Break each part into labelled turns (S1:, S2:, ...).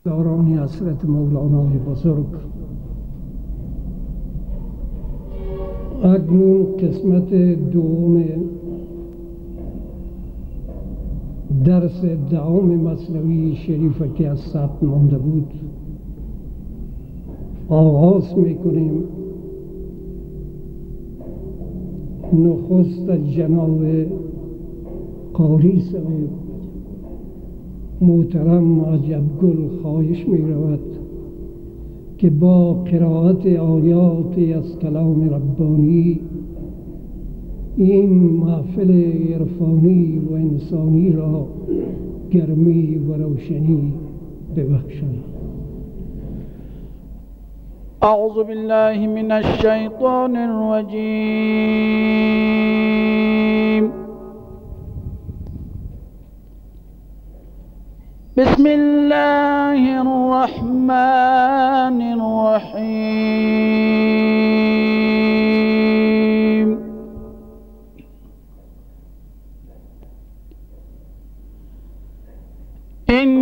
S1: داران حضرت مولانای بزرگ، اکنون قسمت دوم درس دهم مثنوی شریف که از ثبت مانده بود آغاز میکنیم. نخست جناب قاری صاحب محترم عجب گل خواهش می رود که با قرائت آیاتی از کلام ربانی این محفل عرفانی و انسانی را گرمی و روشنی ببخشند.
S2: اعوذ بالله من الشیطان الرجیم. بسم الله الرحمن الرحیم. إن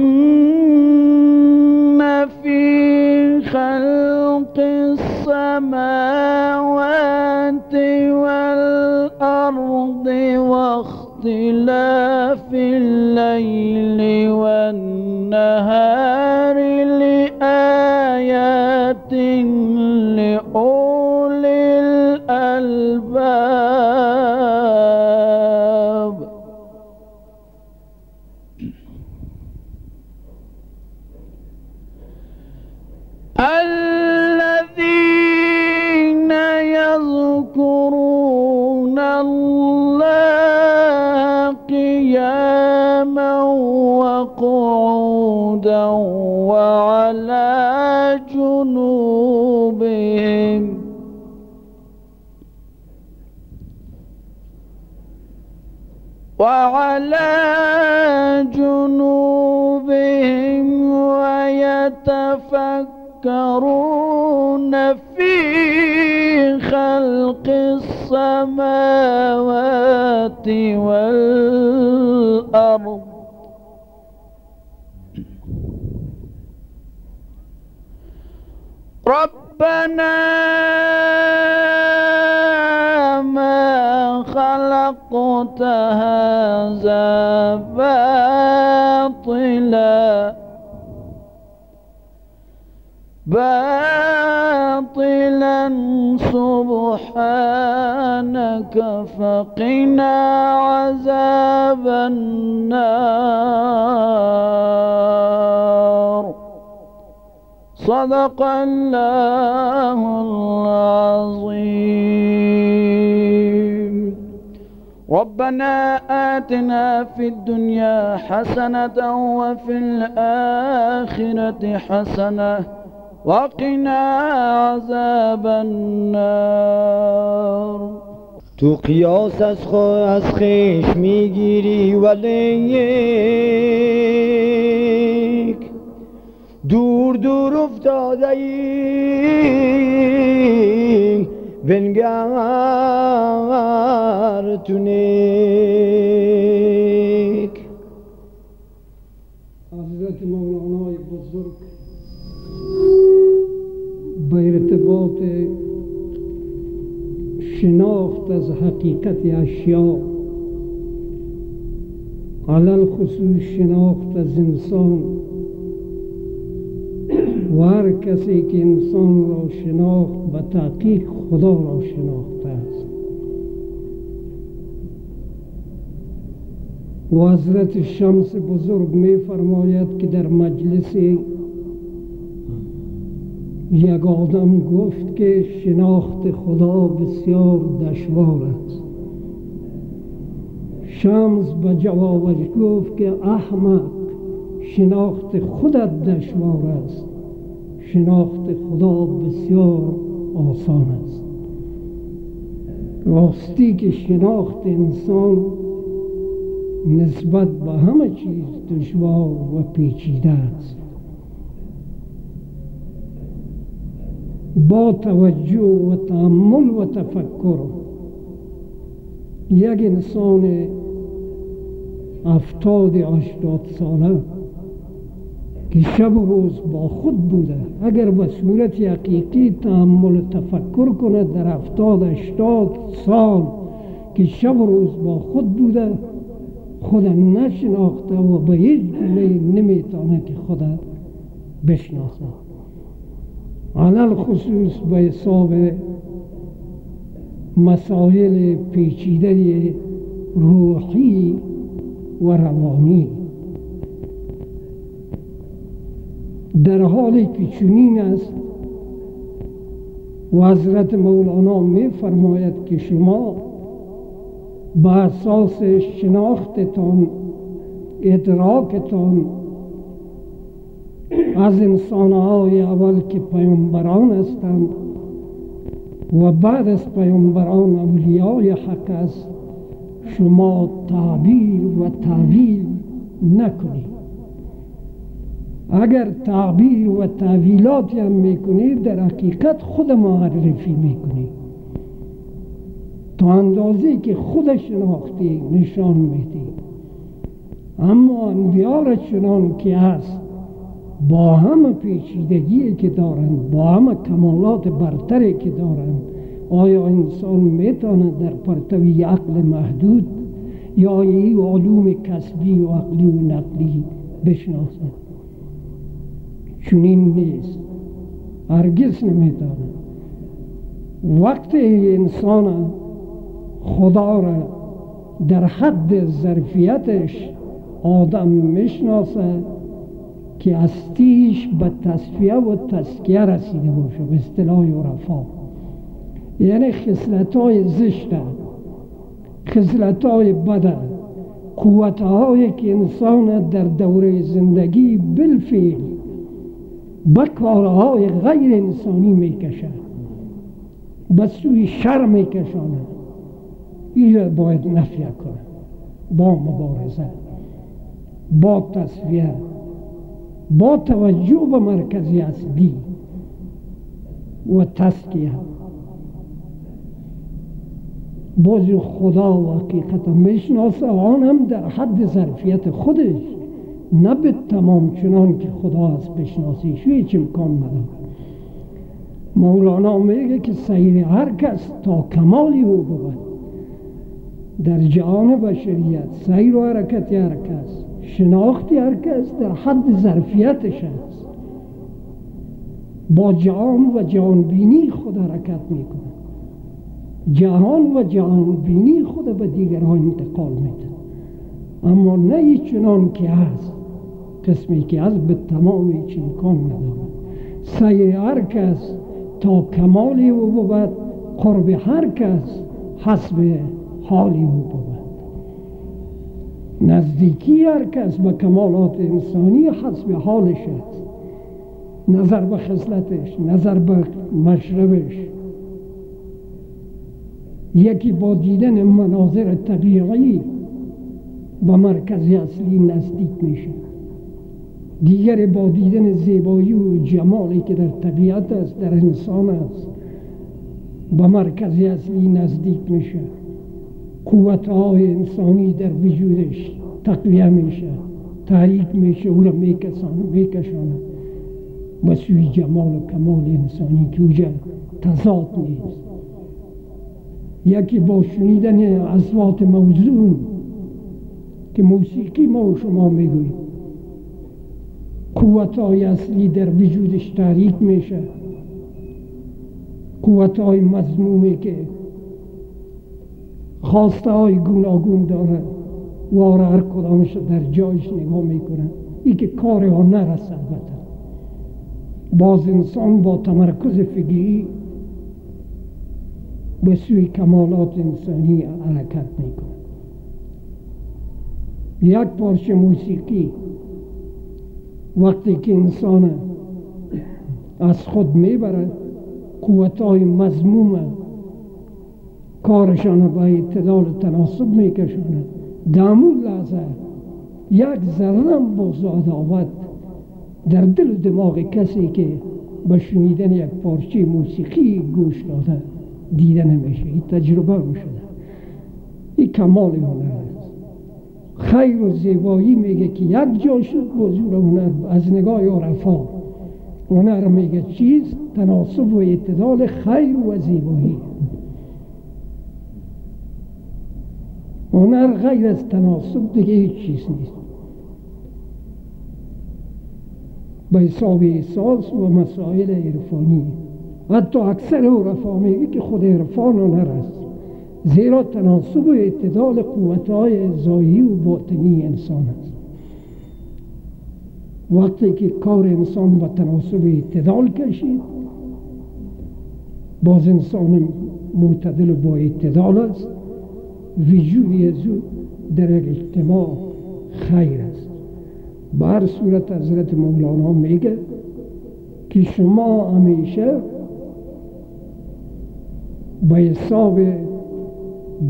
S2: في خلق السماوات والأرض واختلاف الليل والنهار لآيات لأولي الألباب. الذين يذكرون الله قياما وقعودا وعلى جنوبهم ويتفكرون في خلق السماوات والأرض ربنا ما خلقت هذا باطلا سبحانك فقنا عذاب النار. صدق الله العظيم. ربنا آتنا في الدنيا حسنة وفي الآخرة حسنة وقنا عذاب النار.
S3: تو قیاس از خویش میگیری ولی دور دور افتاده ای بنگر تو نیک.
S1: حضرت مولانای بزرگ به ارتباط شناخت از حقیقت اشیا، علل خصوص شناخت از انسان و هر کسی که انسان را شناخت به تحقیق خدا را شناخته است و حضرت شمس بزرگ می فرماید که در مجلس یک آدم گفت که شناخت خدا بسیار دشوار است. شمس به جوابش گفت که احمق، شناخت خودت دشوار است، شناخت خدا بسیار آسان است. راستی که شناخت انسان نسبت به همه چیز دشوار و پیچیده است. با توجه و تأمل و تفکر یک انسان 70-80 ساله که شب و روز با خود بوده، اگر به صورت حقیقی تأمل و تفکر کنه در 70-80 سال که شب و روز با خود بوده، خود نشناخته و به هیچ گونه نمیتونه که خود بشناسه. علل خصوص به حساب مسائل پیچیده روحی و روانی. در حالی که چنین است و حضرت مولانا می فرماید که شما به اساس شناختتان، ادراکتان از انسانهای اول که پیامبران هستند و بعد از پیامبران اولیای حق است، شما تعبیر و تعویل نکنید. اگر تعبیر و تعویلاتی هم میکنید، در حقیقت خود معرفی میکنید تا اندازی که خود شناختی نشان میدید. اما انبیا را چنان که هست، با همه پیچیدگی که دارند، با همه کمالات برتری که دارند، آیا انسان میتونه در پرتوی عقل محدود یا این علوم کسبی و عقلی و نقلی بشناسد؟ چنین نیست، هرگز نمیتونه. وقتی انسان خدا را در حد ظرفیتش آدم میشناسه که هستیش به تصفیه و تزکیه رسیده باشه، به اصطلاح عرفا، یعنی خصلت‌های زشت، خصلت‌های بد، قوت‌هایی که انسان در دوره زندگی بالفعل به کارهای غیر انسانی میکشه، به سوی شر میکشانه، این باید نفی کنه با مبارزه، با تصفیه، با توجه به مرکزی اصلی و تزکیه. بازی خدا و حقیقت میشناسه، آن هم در حد ظرفیت خودش، نه به تمام چنان که خدا از بشناسیش هیچ امکان نداره. مولانا میگه که سیر هر کس تا کمالی او بود در جهان بشریت، سیر و حرکت هر کس، شناختی هر کس در حد ظرفیتش است، با جهان و جهان بینی خود حرکت میکنه، جهان و جهان بینی خود به دیگران انتقال میده. اما نه چنان که هست، قسمی که هست به تمام هیچ امکان نداره. سعی هر کس تا کمالی او بود، قرب هر کس حسب حالی او بود. نزدیکی هر کس به کمالات انسانی حسب حالش است، نظر به خصلتش، نظر به مشربش. یکی با دیدن مناظر طبیعی به مرکز اصلی نزدیک میشه، دیگر با دیدن زیبایی و جمالی که در طبیعت است، در انسان است، به مرکز اصلی نزدیک میشه. قوت‌های انسانی در وجودش تقویه میشه، تحریک میشه، او را میکشانه به سوی جمال و کمال انسانی که اوجا تضاد نیست. یکی با شنیدن اصوات موزون که موسیقی ما و شما میگوییم، قوت‌های اصلی در وجودش تحریک میشه، قوت‌های مذمومی که خواسته های گوناگون داره و هر کدامش در جایش نگاه میکنه، این که کار ها نرسه. البته باز انسان با تمرکز فکری به سوی کمالات انسانی حرکت میکنه. یک پارچه موسیقی وقتی که انسان از خود میبره، قوت‌های مذمومه کارشان به اعتدال و تناسب میکشونه، دامون لحظه یک ذرم باز عداوت در دل و دماغ کسی که به شنیدن یک پارچه موسیقی گوش داده دیده نمیشه. این تجربه میشده. این کمال هنر است. خیر و زیبایی میگه که یک جا شد با زور هنر از نگاه عرفا. هنر میگه چیست؟ تناسب و اعتدال خیر و زیبایی. هنر غیر از تناسب دیگه هیچ چیز نیست. به حساب احساس و مسائل عرفانی. حتی اکثر عرفا میگه که خود عرفان هنر است، زیرا تناسب و اعتدال قوت‌های ظاهری و باطنی انسان است. وقتی که کار انسان با تناسب و اعتدال کشید، باز انسان معتدل و با اعتدال است، وجودی از او در اجتماع خیر است. به هر صورت حضرت مولانا میگه که شما همیشه به حساب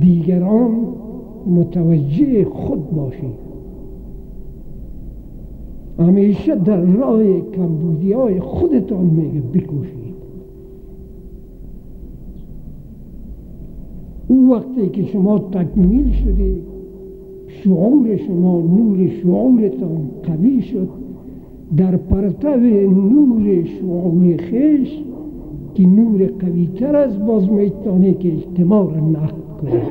S1: دیگران متوجه خود باشید، همیشه در راه کمبودی های خودتان میگه بکوشید. اون وقتی که شما تکمیل شدید، شعور شما، نور شعورتان قوی شد، در پرتو نور شعور خیش که نور قوی تر از باز میتونه که اجتماع را نقد کنه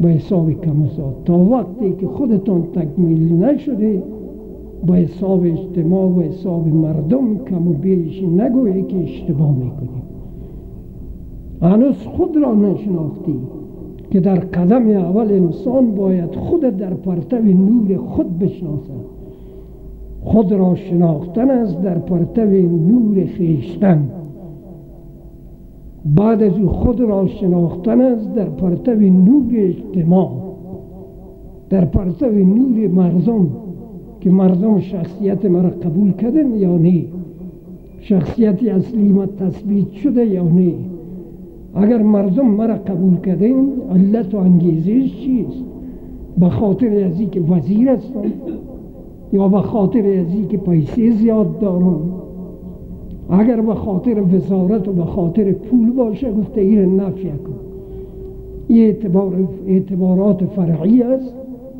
S1: به حساب کمسات. تا وقتی که خودتان تکمیل نشده به حساب اجتماع و حساب مردم کم و بیش نگویی که اشتباه میکنی. هنوز خود را نشناختی که در قدم اول انسان باید خود در پرتو نور خود بشناسد. خود را شناختن است در پرتو نور خویشتن. بعد از او خود را شناختن است در پرتو نور اجتماع، در پرتو نور مردم که مردم شخصیت مرا قبول کردن یا نه، شخصیت اصلی ما تثبیت شده یا نه. اگر مردم مرا قبول کردن علت و انگیزش چیست؟ به خاطر از اینکه وزیر هستم یا به خاطر از اینکه پیسه زیاد دارم؟ اگر به خاطر وزارت و به خاطر پول باشه گفته این نفی کن. این اعتبارات فرعی است،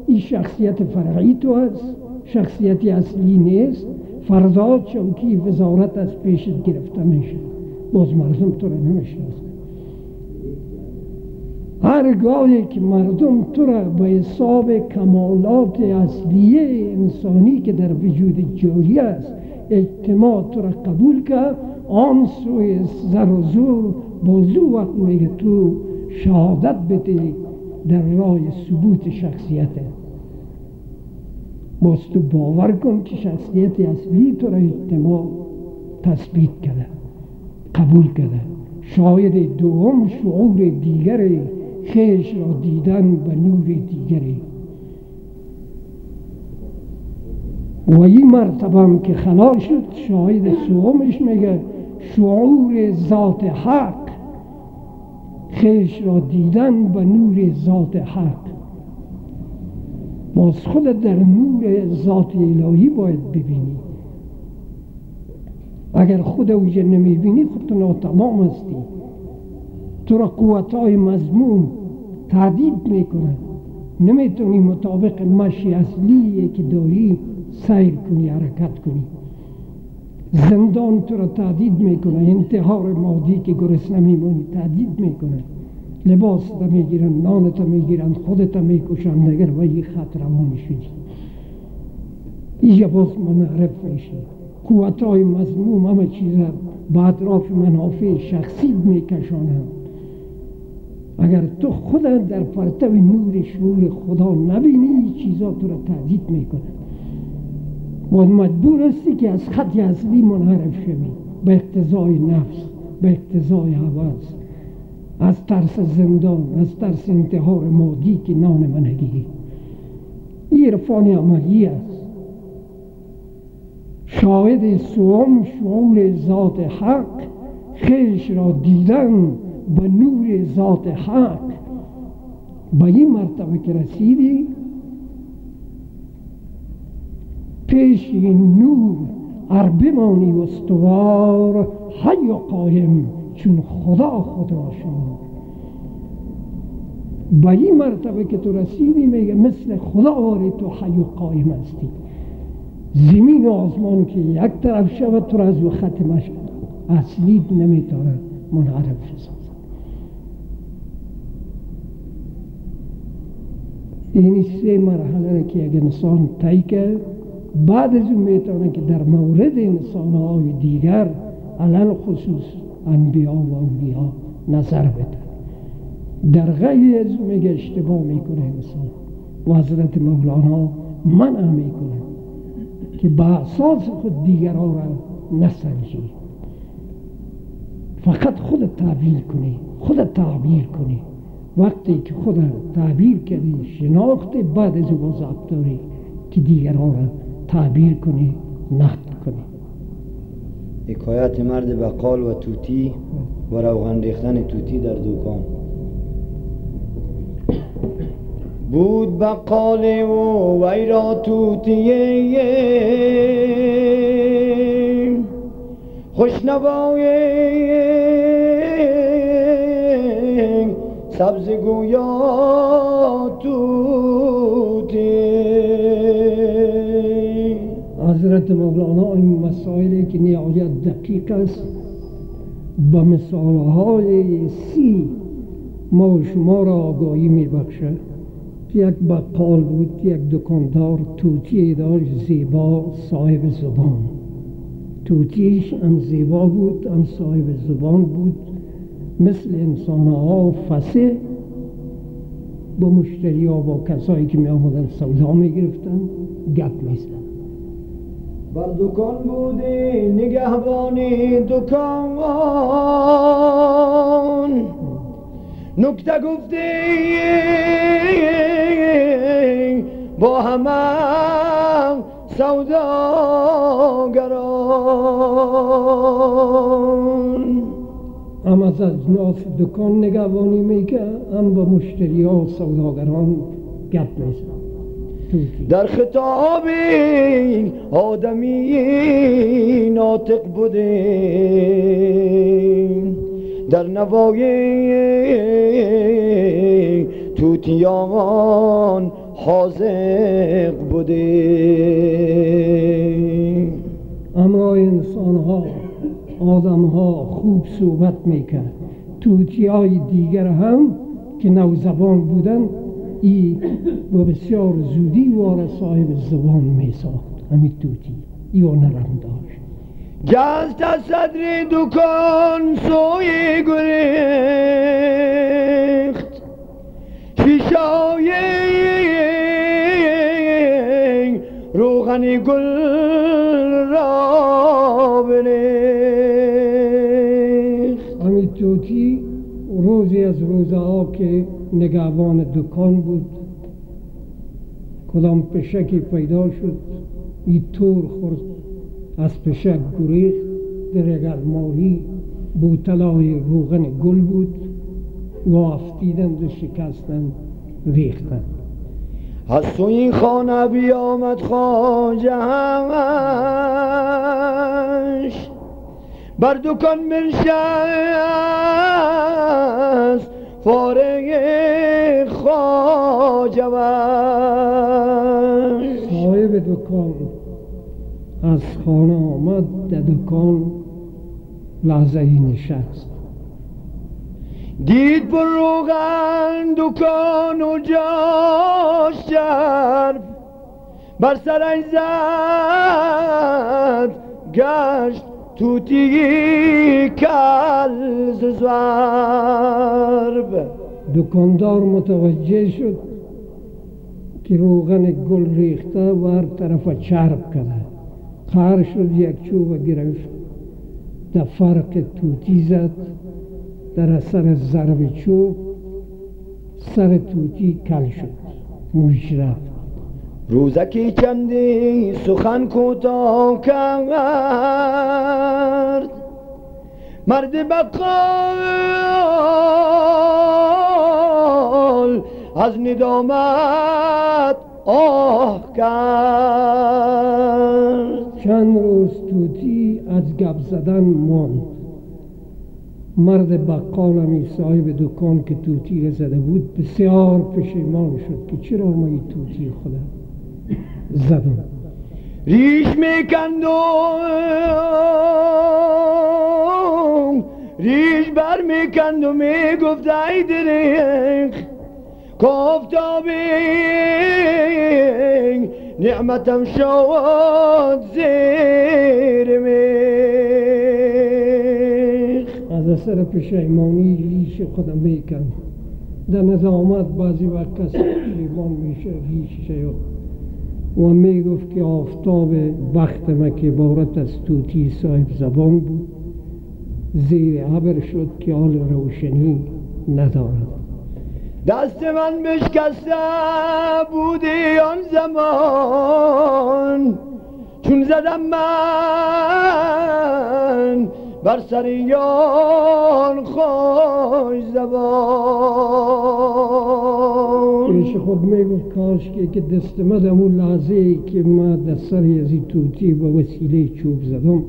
S1: این شخصیت فرعی تو است، شخصیت اصلی نیست. فردا چوکی وزارت از پیشت گرفته میشه، باز مردم تو را نمیشناسه. هرگاهی که مردم تو را به حساب کمالات اصلیه انسانی که در وجود جاری است اجتماع تو را قبول کرد، آن سوی زر و زور بازو وقت میگه تو شهادت بده در راه ثبوت شخصیته. باز تو باور کن که شخصیت اصلی تو را اجتماع تثبیت کرده، قبول کرده. شاید دوم شعور دیگر خیش را دیدن به نور دیگری. و این مرتبه هم که خلال شد، شاهد سومش میگه شعور ذات حق، خیش را دیدن به نور ذات حق. باز خود در نور ذات الهی باید ببینی. اگر خود اوجه نمیبینی خود تو ناتمام هستی. تو را قوتهای مذموم تهدید میکنن، نمیتونی مطابق مشی اصلی که داری سیر کنی، حرکت کنی. زندان تو را تهدید میکنه، انتحار مادی که گرسنه میمونی تهدید میکنه، لباس تا میگیرن، نان تا میگیرن، خودتا میکشن اگر و این خط روان شدی. اینجا باز منعرف میشی. قوتهای مذموم همه چیز به اطراف منافع شخصی میکشانند. اگر تو خود در پرتو نور شعور خدا نبینی این چیزا تو را تهدید میکنه. باید مجبور هستی که از خط اصلی منحرف شوی به اقتضای نفس، به اقتضای هوس، از ترس زندان، از ترس انتحار مادی که نان منگی. این عرفان عملی است. شاهد سوم شعور ذات حق، خیش را دیدن به نور ذات حق. به این مرتبه که رسیدی پیش این نور ار بمانی استوار، حی و قایم چون خدا خود را شمار. به این مرتبه که تو رسیدی میگه مثل خدا آری تو حی و قایم هستی. زمین و آسمان که یک طرف شود تو را از او ختمش اصلی نمیتاره منحرف شد. این سه مرحله که یک انسان طی کرد، بعد از اون میتونه که در مورد انسان‌های دیگر علل خصوص انبیا و اولیا نظر بده. در غیر از اون میگه اشتباه میکنه انسان و حضرت مولانا منع میکنه که به اساس خود دیگرها را نسنجی، فقط خود تعبیر کنی، خود تعبیر کنی. وقتی که خود تعبیر کردی شناختی، بعد از او وضعت داری که دیگرها را تعبیر کنی، نقد کنی.
S3: حکایت مرد بقال و توتی و روغن ریختن توتی در دکان. بود بقالی و وی را توتیه خوشنوای سبز گویا توتی.
S1: حضرت مولانا این مسائلی که نهایت دقیق است به مثالهای سی ما شما را آگاهی میبخشد. یک بقال بود، یک دکاندار توتی داشت زیبا، صاحب زبان. توتیش هم زیبا بود هم صاحب زبان بود، مثل انسانها فصیح با مشتری ها با کسایی که می آمدن سودا می گرفتن گپ می زدن.
S3: بر دکان بودی نگهبانی دکان، نکته گفتی با همه سوداگران.
S1: هم از اجناس دکان نگهبانی میکرد، هم با مشتری ها و سوداگران گپ میزد.
S3: در خطاب آدمی ناطق بوده، در نوای توتیان حاذق بوده.
S1: اما انسان ها، آدم ها خوب صحبت میکرد. توتی های دیگر هم که نوزبان بودن ای با بسیار زودی وار صاحب زبان میساخت. همین توتی ایو نرم داشت.
S3: جست از صدر دکان سوی گریخت، شیشای روغن گل را بریخت.
S1: همین توتی روزی از روزها که نگهبان دکان بود، کدام پشکی پیدا شد، این تور خورد، از پشک گریخت، در یک الماری بوتلای روغن گل بود و افتیدند و شکستند ریختند.
S3: از تو این خانه بیامد خواجهش، بر دکان بنشست فارغ خواجهش.
S1: صاحب دکان از خانه آمد، در دکان لحظه ای نشست،
S3: دید پر روغن دکان و جاش چرب، بر سرش زد گشت توتی کل ز ضرب.
S1: دکاندار متوجه شد که روغن گل ریخته و هر طرف چرب کرده. خر شد، یک چوب گرفت، در فرق توتی زد، در اثر ضرب چوب سر توتی کل شد، موش رفت.
S3: روزکی چندی سخن کوتاه کرد، مرد بقال از ندامت آه کرد.
S1: چند روز توتی از گپ زدن ماند. مرد بقال همی صاحب دکان که توتی زده بود بسیار پشیمان شد که چرا ما این توتی خودم زدم.
S2: ریش میکندم ریش بر میکند و میگفت ای دریغ کافتابی نعمتم شد زیر میخ.
S1: از اثر پشیمانی ریش خودم میکند. در ندامت بعضی وقت کسی پشیمان میشه ریشه و میگفت که آفتاب وقت ما که عبارت از توتی صاحب زبان بود زیر ابر شد که حال روشنی ندارد.
S2: دست من بشکسته بودی آن زمان چون زدم من بر سریان خوش زبان.
S1: پیش خود میگفت کاش که دست مدم اون لحظه که ما دستری از این توتی به وسیله چوب زدم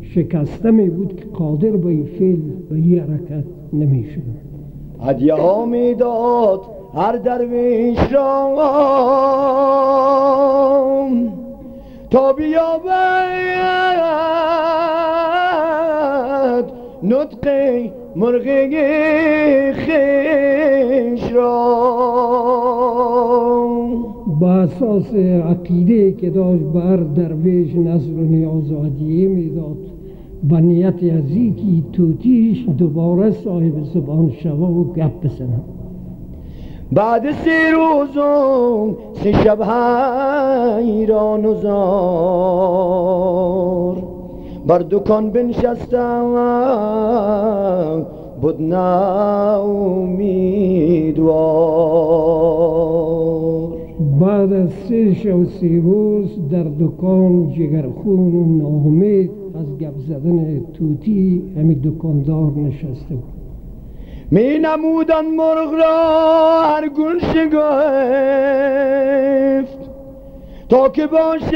S1: شکسته می بود که قادر به این فعل به این حرکت نمی شدم.
S2: هدیه ها می داد هر درویش را تا بیابد نطق مرغ خویش را.
S1: با اساس عقیده که داشت بر درویش نظر و نیاز و هدیه میداد با نیت از اینکه توتیش دوباره صاحب زبان شوه و گپ بزنه.
S2: بعد 3 روز و 3 شب حیران و زار بر دکان بنشستم بود ناامیدوار.
S1: بعد از 3 شب و 3 روز در دکان جگرخون و ناامید از گپ زدن توتی همین دکاندار نشسته بود.
S2: می نمودن مرغ را هر گون شگفت تا که باشد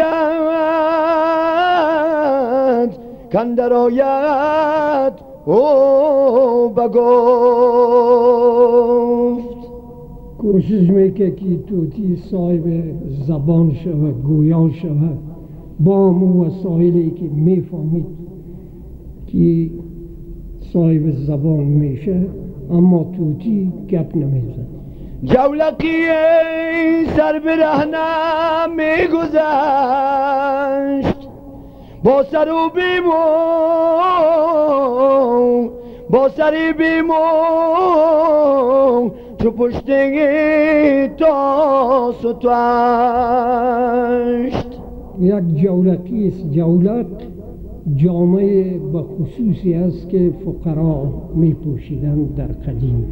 S2: کاندر آید او بگفت.
S1: کوشش میکرد که توتی صاحب زبان شوه گویا شوه با مو وسایلی که میفهمید که صاحب زبان میشه اما توتی گپ نمیزد.
S2: جولقی سر برهنه میگذشت با سر و بیمو با سری بیمو تو پشتگی تا ستوشت.
S1: یک جولقی است. جولق جامعه به خصوصی است که فقرا می پوشیدن در قدیم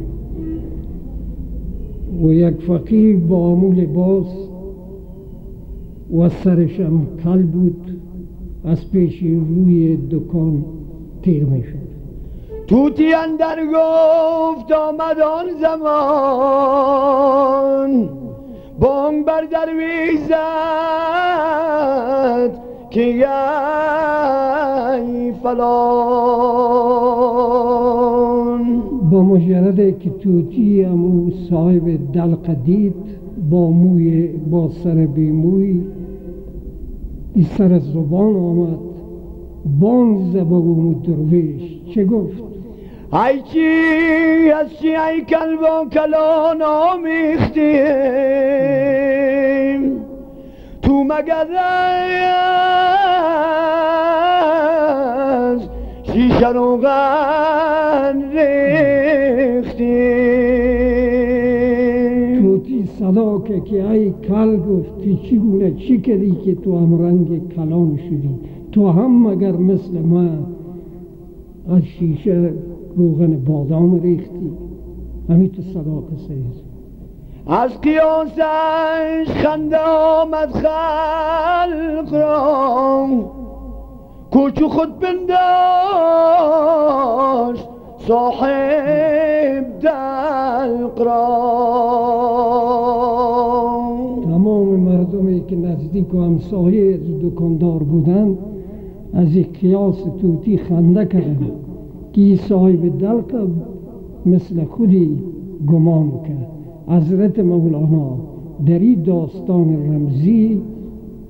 S1: و یک فقیر با همون لباس و سرش هم کل بود از پیش روی دکان تیر می شد.
S2: توتی اندر گفت آمد آن زمان بانگ بر درویش زد که ای فلان.
S1: با مجرد که توتی همو صاحب دلق دید با سر بیموی این سر زبان آمد بانگ زبان درویش چه گفت؟
S2: ای چی از چی ای کلبان کلان آمیختیم تو مگر از شیشه روغن ریختیم.
S1: توتی صدا که ای کل گفتی چگونه چی کردی که تو هم رنگ کلان شدی؟ تو هم مگر مثل ما از شیشه روغن بادام ریختی؟ همین تو صدا کسیز.
S2: از قیاسش خنده آمد خلق را کوچو خود بنداشت صاحب دلق را.
S1: تمام مردمی که نزدیک و همسایه از دکاندار بودند از یک قیاس توتی خنده کردند که صاحب دل که مثل خودی گمان کرد. حضرت مولانا در این داستان رمزی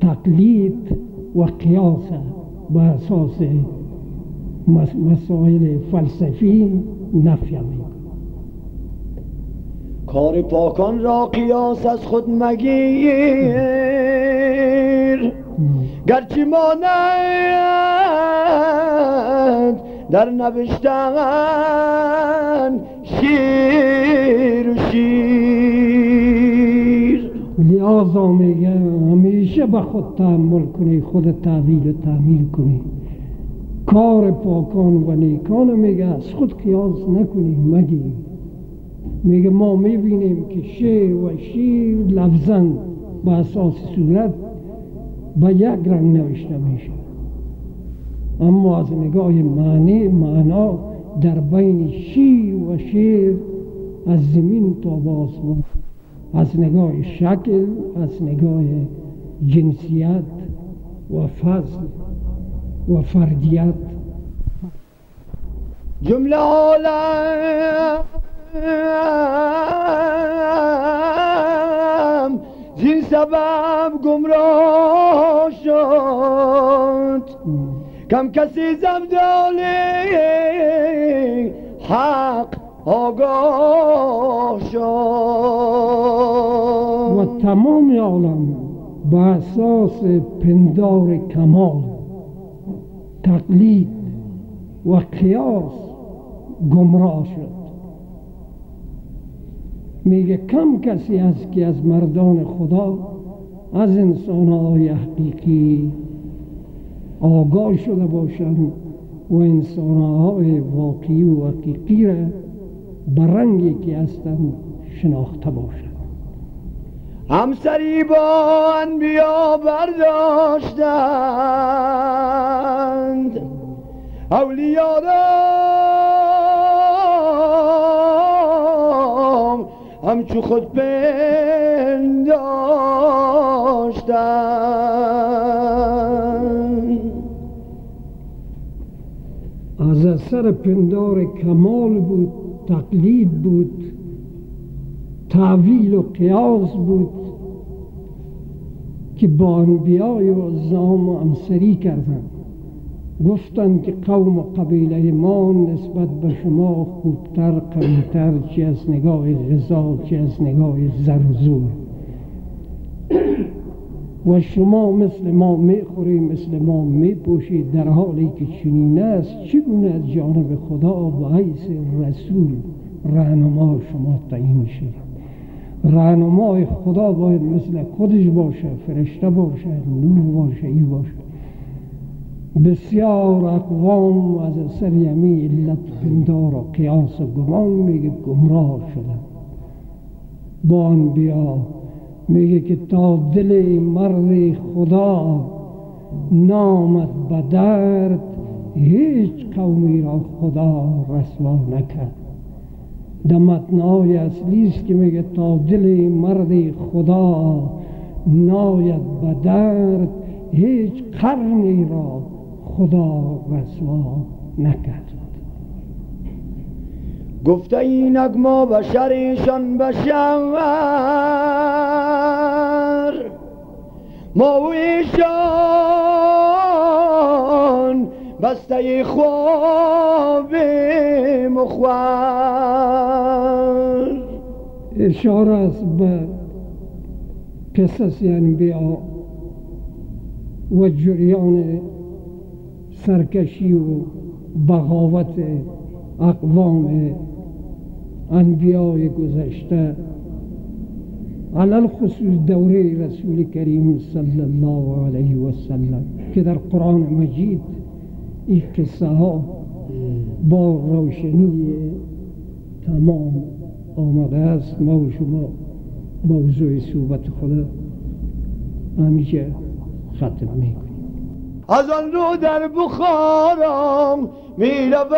S1: تقلید و قیاس به اساس مسائل فلسفی نفی می‌کند.
S2: کار پاکان را قیاس از خود مگیر، گرچه مانند در نوشتن شیر و شیر.
S1: لحاظا میگه همیشه به خود تحمل کنی، خود تعویل و تعمیل کنی. کار پاکان و نیکان میگه از خود قیاس نکنی، مگیر. میگه ما میبینیم که شعر و شیر لفظاً به اساس صورت به یک رنگ نوشته میشه، اما از نگاه معنا در بین شیر و شعر از زمین تا به آسمان، از نگاه شکل، از نگاه جنسیت و فضل و فردیت،
S2: جمله عالم زین سبب گمراه شد، کم کسی زبدال حق آگاه شد.
S1: و تمام عالم به اساس پندار کمال، تقلید و قیاس گمراه شد. میگه کم کسی است که از مردان خدا، از انسان‌های حقیقی آگاه شده باشند و انسان‌های واقعی و حقیقی را به رنگی که هستند شناخته باشند.
S2: همسری با انبیا برداشتند، اولیا را همچو خود پنداشتند.
S1: از اثر پندار کمال بود، تقلید بود، تعویل و قیاس بود که با انبیای و اعظام همسری کردند. گفتند که قوم و قبیله ما نسبت به شما خوبتر، قویتر، چه از نگاه غذا، چه از نگاه زر و زور، و شما مثل ما میخورید، مثل ما میپوشید. در حالی که چنین است، چگونه از جانب خدا به حیث رسول راهنما شما تعیین شد؟ راهنمای خدا باید مثل خودش باشه، فرشته باشه، نور باشه، ای باشه. بسیار اقوام از اثر یمی علت پندار و قیاس و گمان میگه گمراه شدن. با انبیا میگه که تا دل مرد خدا نامد به درد، هیچ قومی را خدا رسوا نکرد. در متنای اصلی است که میگه تا دل مرد خدا ناید به درد، هیچ قرنی را خدا رسوا نکرد.
S2: گفته اینک ما بشر ایشان بشر، ما و ایشان بسته خواب مخور.
S1: اشاره است به قصص انبیا و جریان سرکشی و بغاوت اقوام انبیاء گذشته، علل خصوص دوره رسول کریم صلی الله علیه و سلم، که در قرآن مجید این قصه ها با روشنی تمام آمده است. ما و شما موضوع صحبت خدا همیشه ختم میکنیم.
S2: از آن رو در بخارا می روم